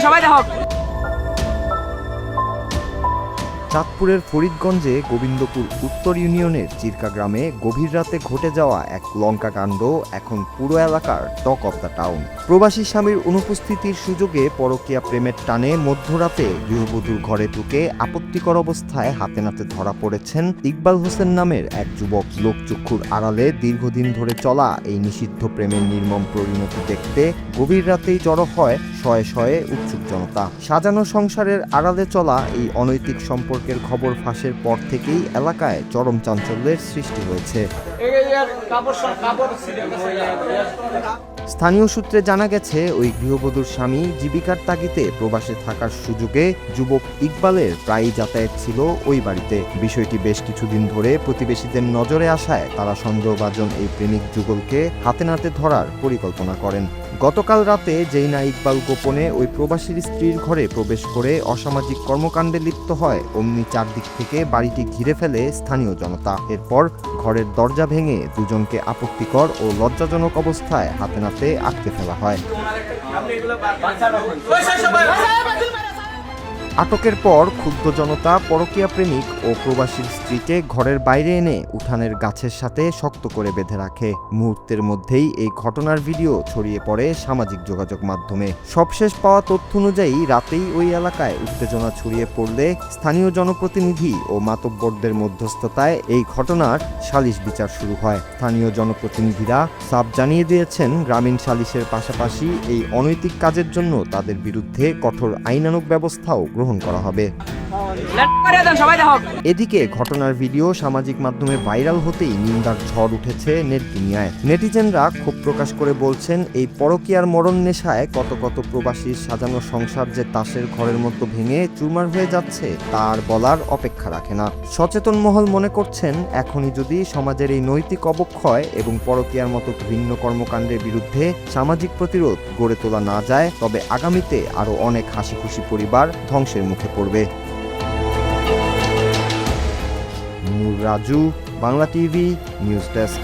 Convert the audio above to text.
সবাই দেখো। চাঁদপুরের ফরিদগঞ্জে গোবিন্দপুর উত্তর ইউনিয়নের চিরকা গ্রামে গভীর রাতে ঘটে যাওয়া এক লঙ্কা কাণ্ড এখন পুরো এলাকার টক অব দ্য টাউন। প্রবাসী স্বামীর অনুপস্থিতির সুযোগে পরকীয়া প্রেমের টানে মধ্যরাতে গৃহবধূর ঘরে ঢুকে আপত্তিকর অবস্থায় হাতে নাতে ধরা পড়েছেন ইকবাল হোসেন নামের এক যুবক। লোকচক্ষুর আড়ালে দীর্ঘদিন ধরে চলা এই নিষিদ্ধ প্রেমের নির্মম পরিণতি দেখতে গভীর রাতেই জড়ো হয় শয়ে শয়ে উৎসুক জনতা। সাজানো সংসারের আড়ালে চলা এই অনৈতিক সম্পর্কের খবর ফাঁসের পর থেকেই এলাকায় চরম চাঞ্চল্যের সৃষ্টি হয়েছে। স্থানীয় সূত্রে জানা গেছে, ওই গৃহবধূর স্বামী জীবিকার তাগিদে প্রবাসে থাকার সুযোগে যুবক ইকবালের প্রায়ই যাতায়াত ছিল ওই বাড়িতে। বিষয়টি বেশ কিছুদিন ধরে প্রতিবেশীদের নজরে আসায় তারা সন্দেহভাজন এই প্রেমিক যুগলকে হাতে নাতে ধরার পরিকল্পনা করেন। গতকাল রাতে যেই না ইকবাল গোপনে ওই প্রবাসীর স্ত্রীর ঘরে প্রবেশ করে অসামাজিক কর্মকাণ্ডে লিপ্ত হয়, অমনি চারদিক থেকে বাড়িটি ঘিরে ফেলে স্থানীয় জনতা। এরপর ঘরের দরজা ভেঙে দুজনকে আপত্তিকর ও লজ্জাজনক অবস্থায় হাতে নাতে আটকে ফেলা হয়। আটকের পর ক্ষুব্ধ জনতা পরকীয়া প্রেমিক ও প্রবাসীর স্ত্রীকে ঘরের বাইরে এনে উঠানের গাছের সাথে শক্ত করে বেঁধে রাখে। মুহূর্তের মধ্যেই এই ঘটনার ভিডিও ছড়িয়ে পড়ে সামাজিক যোগাযোগ মাধ্যমে। সবশেষ পাওয়া তথ্য অনুযায়ী রাতেই ওই এলাকায় উত্তেজনা ছড়িয়ে পড়লে স্থানীয় জনপ্রতিনিধি ও মাতব্বরদের মধ্যস্থতায় এই ঘটনার সালিশ বিচার শুরু হয়। স্থানীয় জনপ্রতিনিধিরা সাফ জানিয়ে দিয়েছেন, গ্রামীণ সালিশের পাশাপাশি এই অনৈতিক কাজের জন্য তাদের বিরুদ্ধে কঠোর আইনানুগ ব্যবস্থাও গ্রহণ করা হবে। এদিকে ঘটনার ভিডিও সামাজিক মাধ্যমে ভাইরাল হতেই নিন্দার ঝড় উঠেছে নেট দুনিয়ায়। নেটিজেনরা ক্ষোভ প্রকাশ করে বলছেন, এই পরকীয়ার মরণ নেশায় কত কত প্রবাসীর সাজানো সংসার যে তাসের ঘরের মতো ভেঙে চুরমার হয়ে যাচ্ছে তার বলার অপেক্ষা রাখে না। সচেতন মহল মনে করছেন, এখনই যদি সমাজের এই নৈতিক অবক্ষয় এবং পরকীয়ার মতো ভিন্ন কর্মকাণ্ডের বিরুদ্ধে সামাজিক প্রতিরোধ গড়ে তোলা না যায়, তবে আগামীতে আরও অনেক হাসি খুশি পরিবার ধ্বংসের মুখে পড়বে। Raju, Bangla TV news desk.